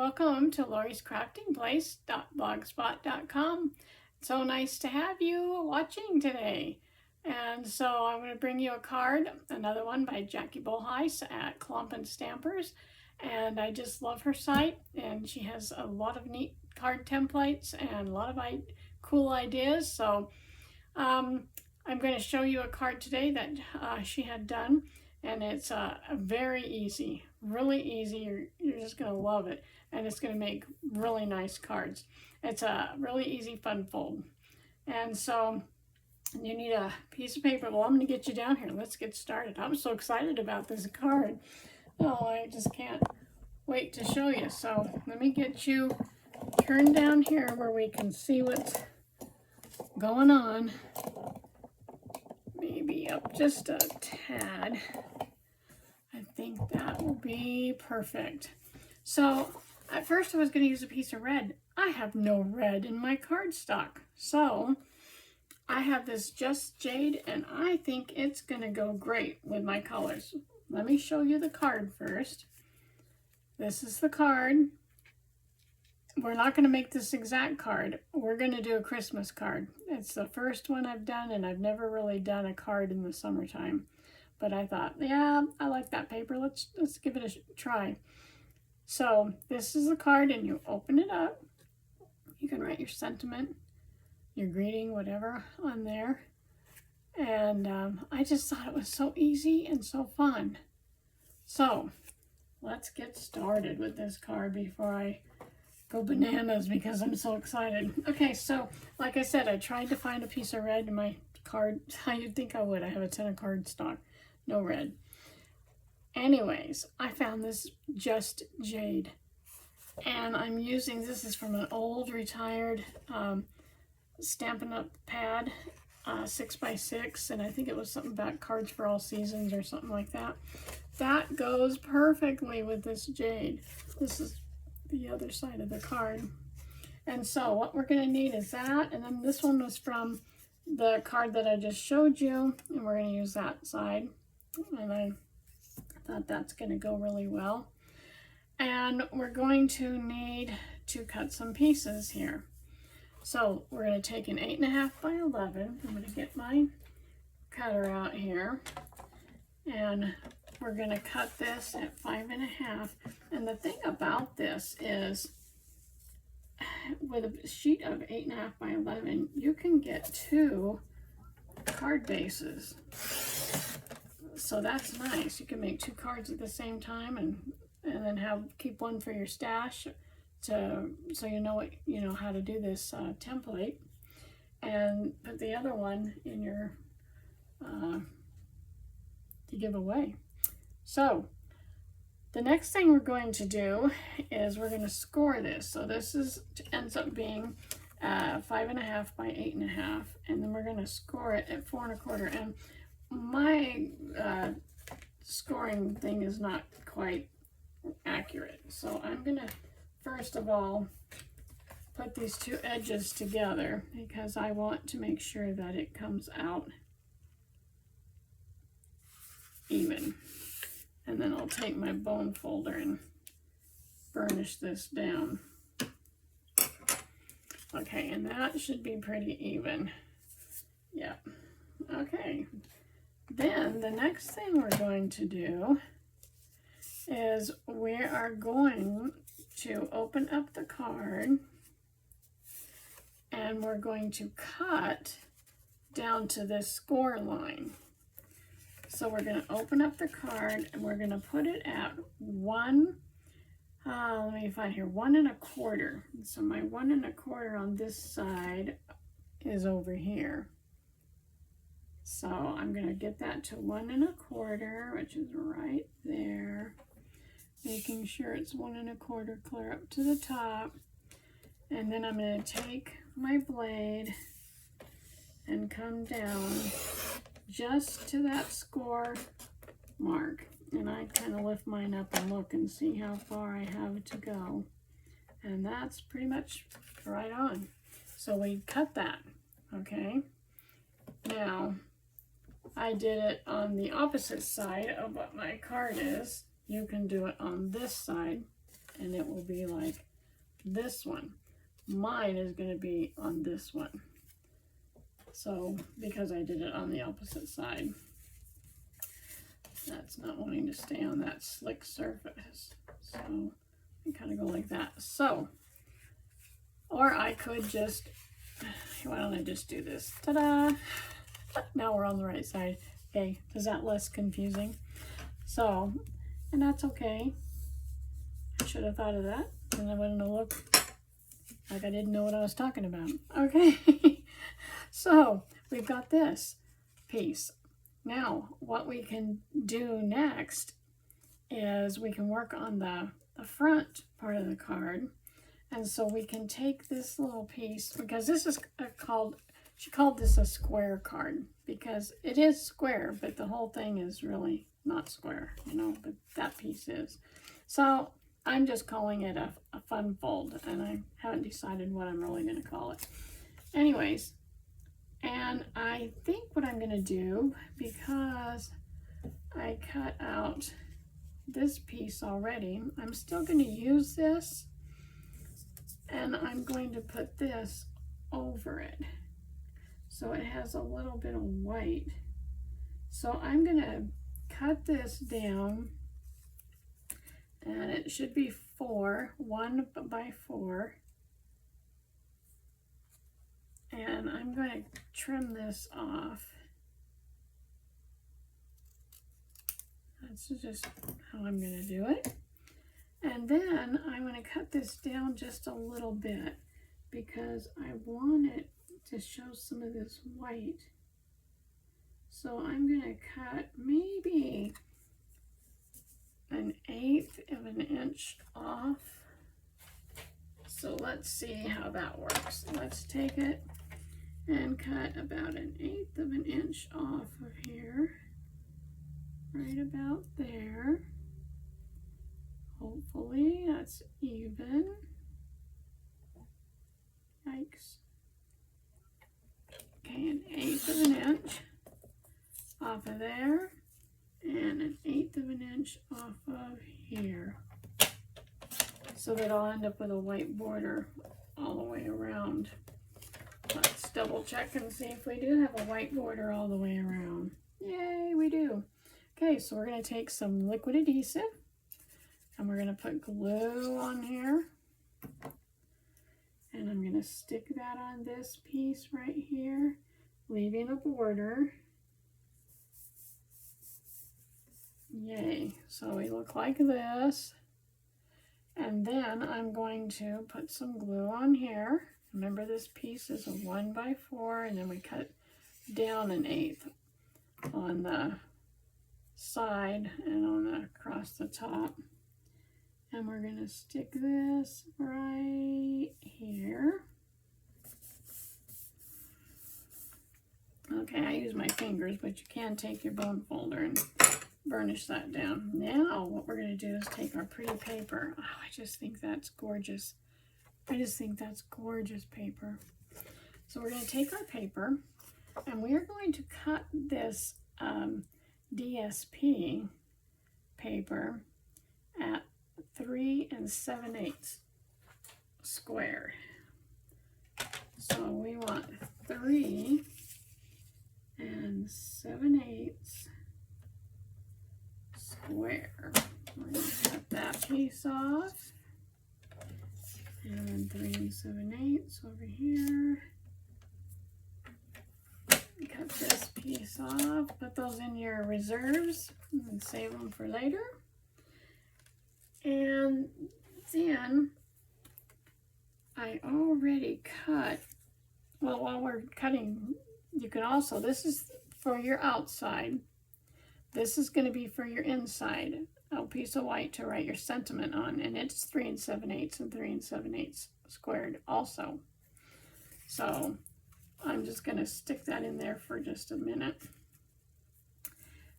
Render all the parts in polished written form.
Welcome to lori'scraftingplace.blogspot.com. It's so nice to have you watching today. And so I'm going to bring you a card, another one by Jackie Bolhuis at Klompen Stampers. And I just love her site, and she has a lot of neat card templates and a lot of cool ideas. So I'm going to show you a card today that she had done, and it's very easy, really easy. You're just going to love it, and it's going to make really nice cards. It's a really easy fun fold. And so you need a piece of paper. Well, I'm going to get you down here. Let's get started. I'm so excited about this card. Oh, I just can't wait to show you. So let me get you turned down here where we can see what's going on. Maybe up just a tad. I think that will be perfect. So at first I was going to use a piece of red. I have no red in my cardstock. So I have this Just Jade, and I think it's going to go great with my colors. Let me show you the card first. This is the card. We're not going to make this exact card. We're going to do a Christmas card. It's the first one I've done, and I've never really done a card in the summertime. But I thought, yeah, I like that paper. Let's give it a try. So this is the card, and you open it up. You can write your sentiment, your greeting, whatever on there. And I just thought it was so easy and so fun. So let's get started with this card before I go bananas because I'm so excited. Okay, so like I said, I tried to find a piece of red in my card. How you'd think I would. I have a ton of cardstock. No red. Anyways, I found this Just Jade. And I'm using, this is from an old retired Stampin Up pad, 6x6, and I think it was something about cards for all seasons or something like that. That goes perfectly with this Jade. This is the other side of the card. And so what we're going to need is that, and then this one was from the card that I just showed you, and we're going to use that side. And I thought that's going to go really well. And we're going to need to cut some pieces here. So we're going to take an 8.5 by 11. I'm going to get my cutter out here, and we're going to cut this at 5.5. And the thing about this is, with a sheet of 8.5 by 11, you can get 2 card bases. So that's nice. You can make 2 cards at the same time, and then keep one for your stash, so you know how to do this template, and put the other one in your to give away. So the next thing we're going to do is we're going to score this. So this ends up being 5.5 by 8.5, and then we're going to score it at 4 1/4. And my scoring thing is not quite accurate, so I'm going to first of all put these 2 edges together because I want to make sure that it comes out even. And then I'll take my bone folder and burnish this down. Okay, and that should be pretty even. Yep. Okay. Then the next thing we're going to do is we are going to open up the card, and we're going to cut down to this score line. So we're going to open up the card, and we're going to put it at 1, let me find here, 1 1/4. So my 1 1/4 on this side is over here. So I'm going to get that to 1 1/4, which is right there. Making sure it's 1 1/4 clear up to the top. And then I'm going to take my blade and come down just to that score mark. And I kind of lift mine up and look and see how far I have to go. And that's pretty much right on. So we cut that, okay? Now, I did it on the opposite side of what my card is. You can do it on this side. and it will be like this one. Mine is going to be on this one. So, because I did it on the opposite side, that's not wanting to stay on that slick surface. So, I kind of go like that. So, or I could just, why don't I just do this? Ta-da! Now we're on the right side. Okay, is that less confusing? So, and that's okay. I should have thought of that, and I wouldn't have looked like I didn't know what I was talking about. Okay, so we've got this piece. Now, what we can do next is we can work on the front part of the card. And so we can take this little piece, because this is she called this a square card, because it is square, but the whole thing is really not square, you know, but that piece is. So I'm just calling it a fun fold, and I haven't decided what I'm really going to call it. Anyways, and I think what I'm going to do, because I cut out this piece already, I'm still going to use this, and I'm going to put this over it. So it has a little bit of white. So I'm going to cut this down, and it should be 1 by 4. And I'm going to trim this off. That's just how I'm going to do it. And then I'm going to cut this down just a little bit, because I want it to show some of this white. So I'm going to cut maybe 1/8 of an inch off. So let's see how that works. Let's take it and cut about 1/8 of an inch off of here, right about there. Hopefully that's even. Yikes. Okay, 1/8 of an inch off of there, and 1/8 of an inch off of here. So that I'll end up with a white border all the way around. Let's double check and see if we do have a white border all the way around. Yay, we do. Okay, so we're going to take some liquid adhesive, and we're going to put glue on here. And I'm going to stick that on this piece right here, leaving a border. Yay. So we look like this. And then I'm going to put some glue on here. Remember, this piece is a 1 by 4, and then we cut down 1/8 on the side and on the across the top. And we're going to stick this right here. Okay, I use my fingers, but you can take your bone folder and burnish that down. Now what we're going to do is take our pretty paper. Oh, I just think that's gorgeous. I just think that's gorgeous paper. So we're going to take our paper, and we are going to cut this DSP paper at 3 7/8 square. So we want 3 7/8 square. We're going to cut that piece off, and then 3 7/8 over here. Cut this piece off, put those in your reserves and save them for later. And then I already cut, well, while we're cutting, you can also, this is for your outside. This is going to be for your inside, a piece of white to write your sentiment on, and it's 3 7/8 and 3 7/8 squared also. So I'm just going to stick that in there for just a minute.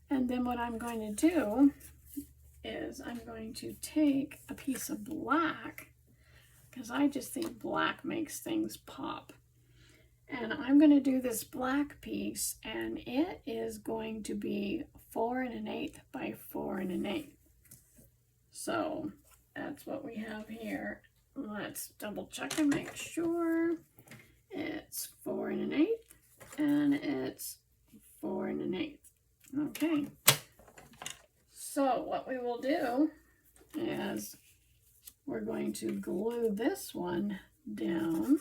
And then what I'm going to do is I'm going to take a piece of black, because I just think black makes things pop. And I'm going to do this black piece, and it is going to be 4 1/8 by 4 1/8. So that's what we have here. Let's double check and make sure. It's 4 1/8 and it's 4 1/8. Okay. So what we will do is we're going to glue this one down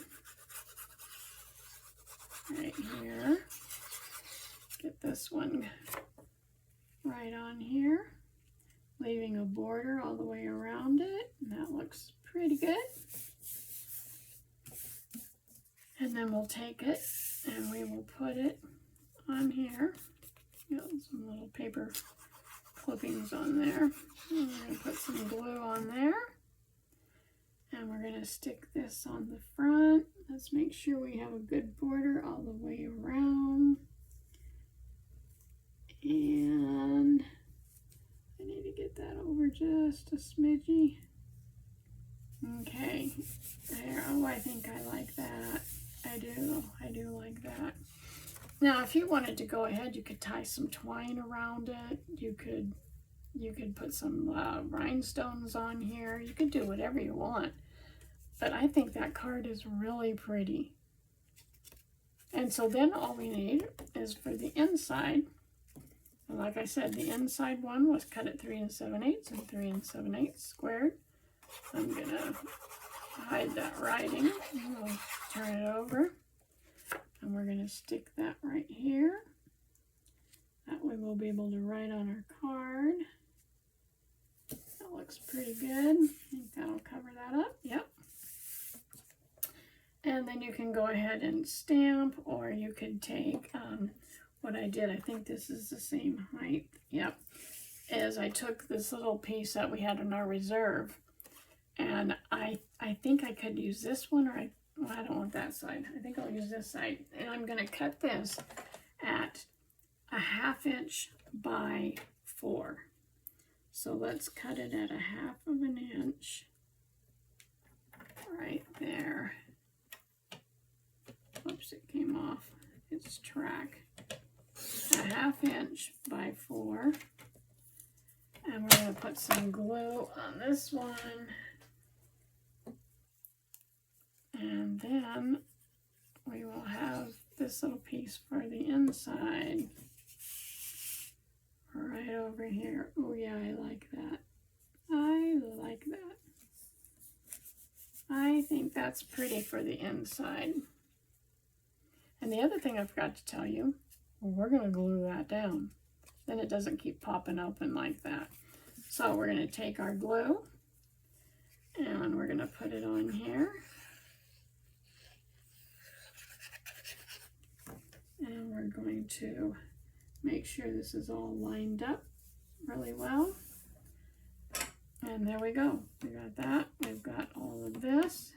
right here. Get this one right on here, leaving a border all the way around it. And that looks pretty good. And then we'll take it and we will put it on here. Got some little paper clippings on there. And we're going to put some glue on there. And we're going to stick this on the front. Let's make sure we have a good border all the way around. And I need to get that over just a smidgy. Okay, there. Oh, I think I like that. I do like that. Now, if you wanted to go ahead, you could tie some twine around it. You could put some rhinestones on here. You could do whatever you want. But I think that card is really pretty. And so then all we need is for the inside. And like I said, the inside one was cut at 3 7/8 and 3 7/8 squared. I'm gonna hide that writing. We'll turn it over. And we're gonna stick that right here. That way we'll be able to write on our card. That looks pretty good. I think that'll cover that up. Yep. And then you can go ahead and stamp, or you could take what I did. I think this is the same height. Yep. Is I took this little piece that we had in our reserve, and I think I could use this one, or well, I don't want that side. I think I'll use this side. And I'm going to cut this at 1/2 inch by 4. So let's cut it at 1/2 inch right there. Oops, it came off its track. 1/2 inch by 4. And we're going to put some glue on this one. And then we will have this little piece for the inside right over here. Oh yeah, I like that. I like that. I think that's pretty for the inside. And the other thing I forgot to tell you, we're going to glue that down. Then it doesn't keep popping open like that. So we're going to take our glue and we're going to put it on here. And we're going to make sure this is all lined up really well. And there we go. We got that. We've got all of this.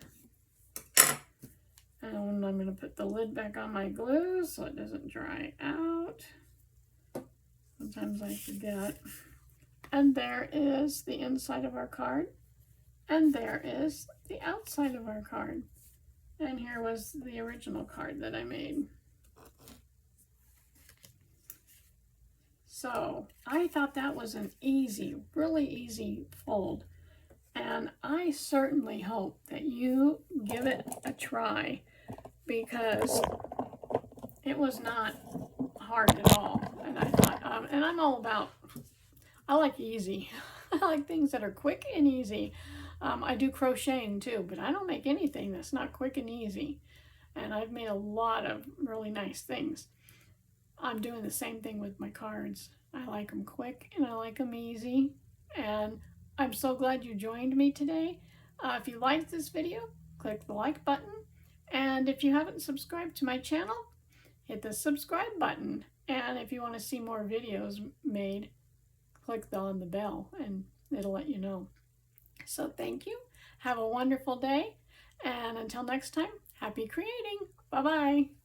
And I'm going to put the lid back on my glue so it doesn't dry out. Sometimes I forget. And there is the inside of our card. And there is the outside of our card. And here was the original card that I made. So I thought that was an easy, really easy fold. And I certainly hope that you give it a try, because it was not hard at all. And I thought, and I'm all about, I like easy. I like things that are quick and easy. I do crocheting too, but I don't make anything that's not quick and easy. And I've made a lot of really nice things. I'm doing the same thing with my cards. I like them quick and I like them easy. And I'm so glad you joined me today. If you liked this video, click the like button. And if you haven't subscribed to my channel, hit the subscribe button. And if you want to see more videos made, click on the bell and it'll let you know. So thank you. Have a wonderful day. And until next time, happy creating. Bye-bye.